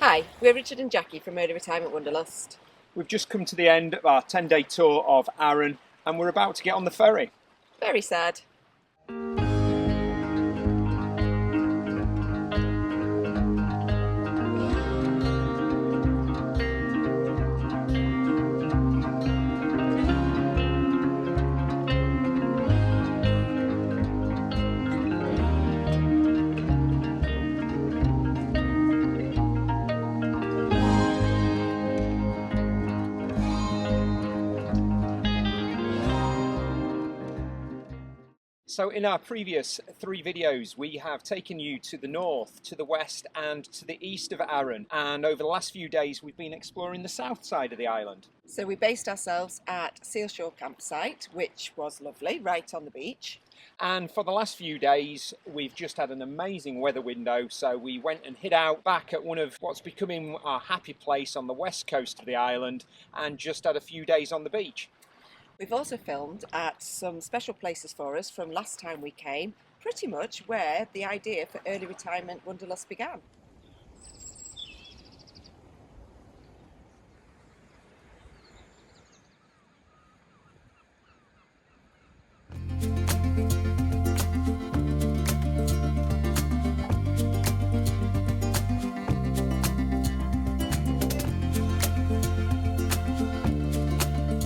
Hi, we're Richard and Jackie from Early Retirement Wanderlust. We've just come to the end of our 10-day tour of Arran and we're about to get on the ferry. Very sad. So in our previous 3 videos we have taken you to the north, to the west and to the east of Arran, and over the last few days we've been exploring the south side of the island. So we based ourselves at Sealshore campsite, which was lovely, right on the beach. And for the last few days we've just had an amazing weather window, so we went and hid out back at one of what's becoming our happy place on the west coast of the island and just had a few days on the beach. We've also filmed at some special places for us from last time we came, pretty much where the idea for Early Retirement Wanderlust began.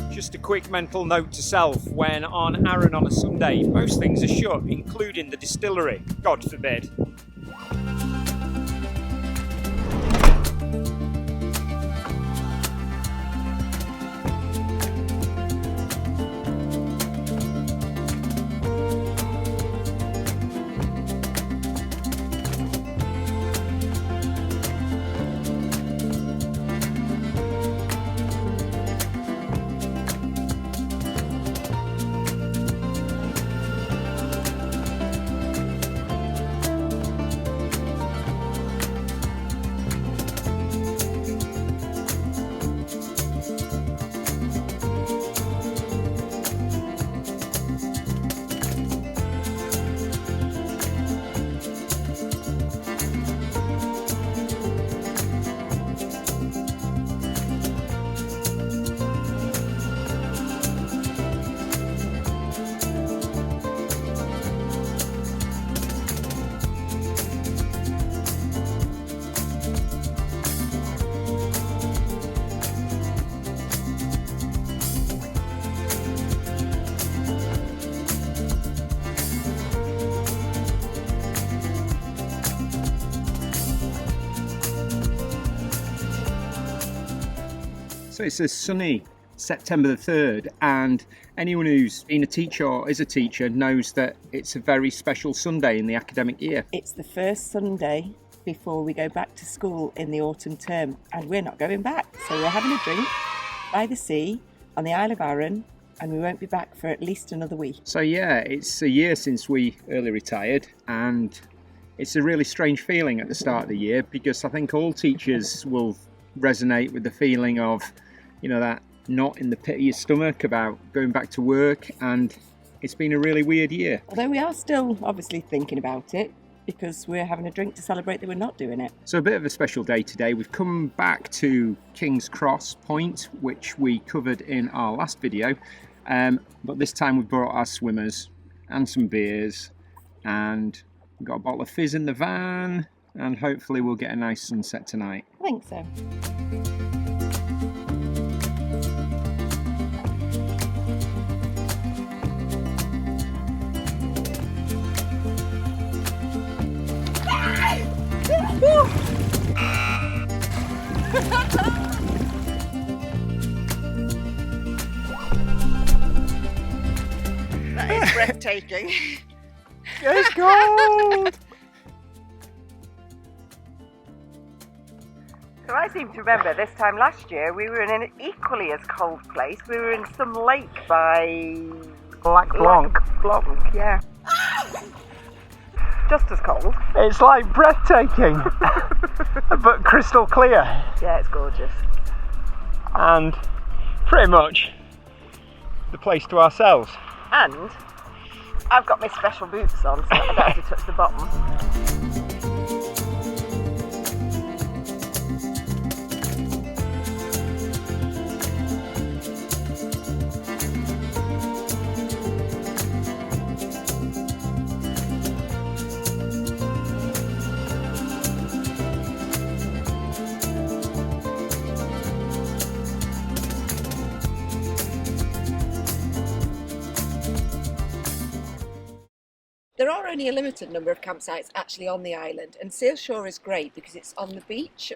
Just a quick mental note to self: when on Arran on a Sunday, most things are shut, including the distillery. God forbid. So it's a sunny September the 3rd, and anyone who's been a teacher or is a teacher knows that it's a very special Sunday in the academic year. It's the first Sunday before we go back to school in the autumn term, and we're not going back. So we're having a drink by the sea on the Isle of Arran, and we won't be back for at least another week. So yeah, it's a year since we early retired, and it's a really strange feeling at the start of the year, because I think all teachers will resonate with the feeling of, you know, that knot in the pit of your stomach about going back to work, and it's been a really weird year. Although we are still obviously thinking about it, because we're having a drink to celebrate that we're not doing it. So a bit of a special day today. We've come back to King's Cross Point, which we covered in our last video, but this time we've brought our swimmers and some beers, and we've got a bottle of fizz in the van, and hopefully we'll get a nice sunset tonight. I think so. That is breathtaking. It's cold! So I seem to remember this time last year we were in an equally as cold place. We were in some lake by Black Blanc. Blanc, yeah. Just as cold. It's like breathtaking, but crystal clear. Yeah, it's gorgeous. And pretty much the place to ourselves. And I've got my special boots on, so I don't have to touch the bottom. only a limited number of campsites actually on the island, and Sealshore is great because it's on the beach.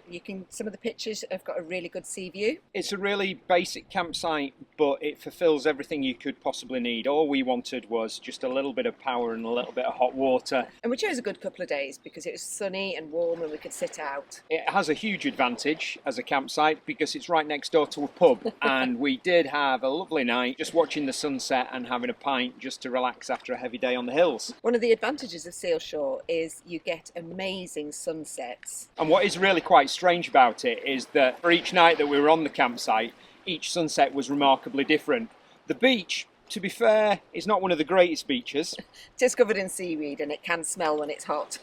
Some of the pictures have got a really good sea view. It's a really basic campsite, but it fulfills everything you could possibly need. All we wanted was just a little bit of power and a little bit of hot water. And we chose a good couple of days because it was sunny and warm and we could sit out. It has a huge advantage as a campsite because it's right next door to a pub, and we did have a lovely night just watching the sunset and having a pint just to relax after a heavy day on the hills. One of the advantages of Sealshore is you get amazing sunsets. And what is really quite strange about it is that for each night that we were on the campsite, each sunset was remarkably different. The beach, to be fair, is not one of the greatest beaches. It's covered in seaweed and it can smell when it's hot.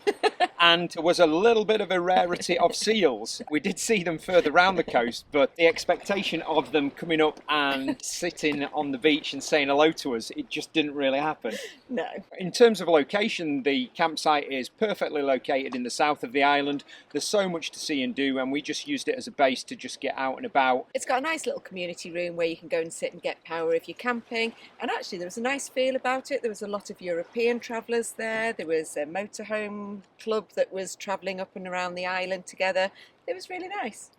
And there was a little bit of a rarity of seals. We did see them further round the coast, but the expectation of them coming up and sitting on the beach and saying hello to us, it just didn't really happen. No. In terms of location, the campsite is perfectly located in the south of the island. There's so much to see and do, and we just used it as a base to just get out and about. It's got a nice little community room where you can go and sit and get power if you're camping. And actually there was a nice feel about it. There was a lot of European travellers there. There was a motorhome club that was travelling up and around the island together. It was really nice.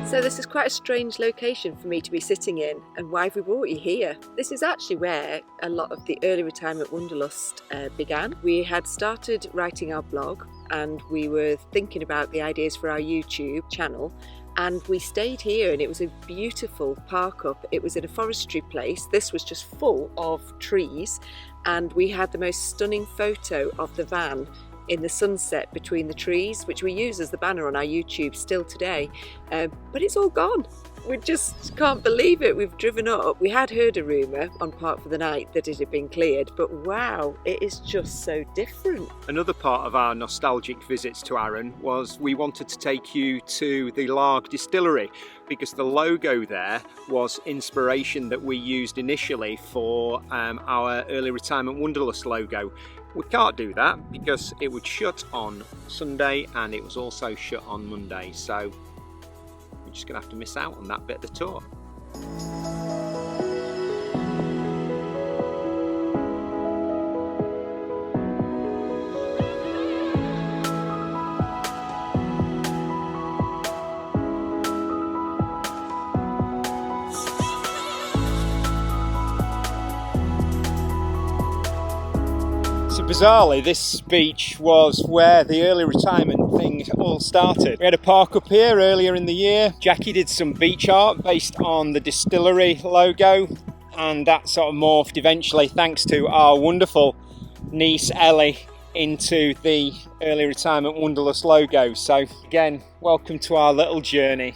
So this is quite a strange location for me to be sitting in, and why have we brought you here? This is actually where a lot of the Early Retirement Wanderlust began. We had started writing our blog and we were thinking about the ideas for our YouTube channel, and we stayed here, and it was a beautiful park up. It was in a forestry place. This was just full of trees, and we had the most stunning photo of the van in the sunset between the trees, which we use as the banner on our YouTube still today, but it's all gone. We just can't believe it. We've driven up. We had heard a rumour on Park for the Night that it had been cleared, but wow, it is just so different. Another part of our nostalgic visits to Arran was we wanted to take you to the Larg distillery, because the logo there was inspiration that we used initially for our Early Retirement Wanderlust logo. We can't do that because it would shut on Sunday and it was also shut on Monday, so we're just going to have to miss out on that bit of the tour. So bizarrely, this beach was where the early retirement thing all started. We had a park up here earlier in the year. Jackie did some beach art based on the distillery logo, and that sort of morphed eventually, thanks to our wonderful niece Ellie, into the Early Retirement Wanderlust logo. So again, welcome to our little journey.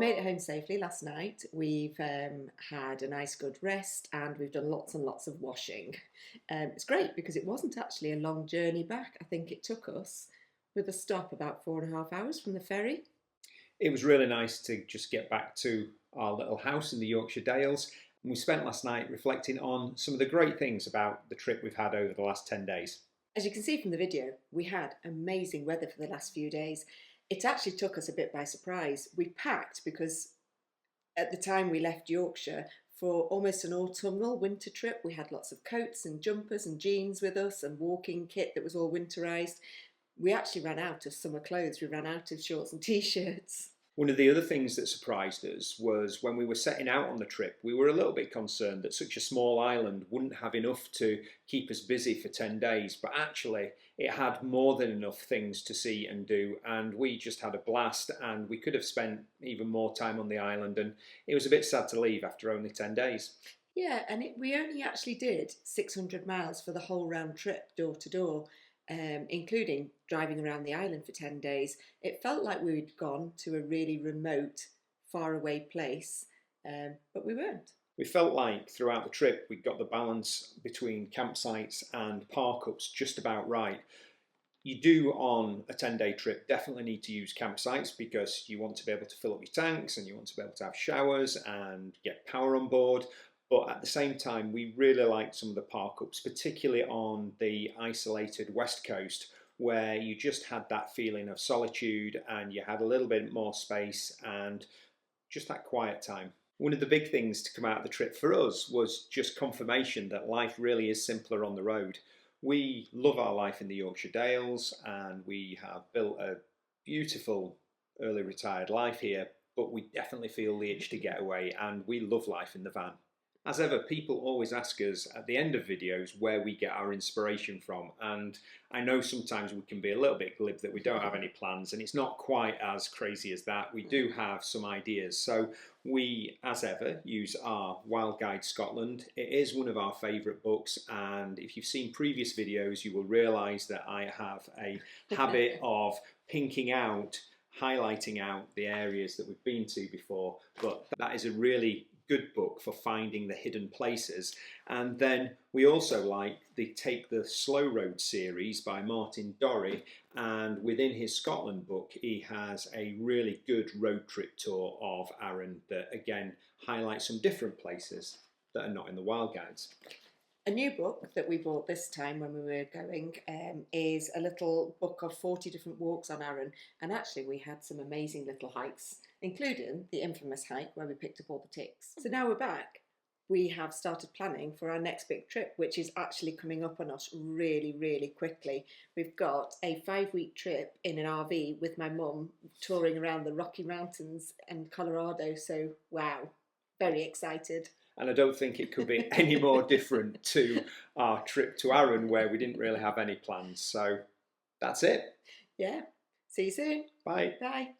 made it home safely last night. We've had a nice good rest and we've done lots and lots of washing. It's great because it wasn't actually a long journey back. I think it took us, with a stop, about 4.5 hours from the ferry. It was really nice to just get back to our little house in the Yorkshire Dales. And we spent last night reflecting on some of the great things about the trip we've had over the last 10 days. As you can see from the video, we had amazing weather for the last few days. It actually took us a bit by surprise. We packed because at the time we left Yorkshire for almost an autumnal winter trip. We had lots of coats and jumpers and jeans with us and walking kit that was all winterised. We actually ran out of summer clothes. We ran out of shorts and t-shirts. One of the other things that surprised us was when we were setting out on the trip, we were a little bit concerned that such a small island wouldn't have enough to keep us busy for 10 days, but actually it had more than enough things to see and do, and we just had a blast, and we could have spent even more time on the island, and it was a bit sad to leave after only 10 days. Yeah, and we only actually did 600 miles for the whole round trip, door to door. Including driving around the island for 10 days. It felt like we'd gone to a really remote, faraway place, but we weren't. We felt like throughout the trip we got the balance between campsites and park-ups just about right. You do, on a 10-day trip, definitely need to use campsites because you want to be able to fill up your tanks and you want to be able to have showers and get power on board. But at the same time, we really liked some of the park-ups, particularly on the isolated west coast, where you just had that feeling of solitude and you had a little bit more space and just that quiet time. One of the big things to come out of the trip for us was just confirmation that life really is simpler on the road. We love our life in the Yorkshire Dales and we have built a beautiful early retired life here, but we definitely feel the itch to get away, and we love life in the van. As ever, people always ask us at the end of videos where we get our inspiration from, and I know sometimes we can be a little bit glib that we don't have any plans, and it's not quite as crazy as that. We do have some ideas, so we, as ever, use our Wild Guide Scotland. It is one of our favourite books, and if you've seen previous videos you will realise that I have a habit of highlighting out the areas that we've been to before, but that is a really good book for finding the hidden places. And then we also like the Take the Slow Road series by Martin Dorry, and within his Scotland book he has a really good road trip tour of Arran that again highlights some different places that are not in the Wild Guides. A new book that we bought this time when we were going is a little book of 40 different walks on Arran, and actually we had some amazing little hikes, including the infamous hike where we picked up all the ticks. So now we're back. We have started planning for our next big trip, which is actually coming up on us really, really quickly. We've got a 5-week trip in an RV with my mum touring around the Rocky Mountains and Colorado, so wow, very excited. And I don't think it could be any more different to our trip to Arran, where we didn't really have any plans. So that's it. Yeah. See you soon. Bye. Bye.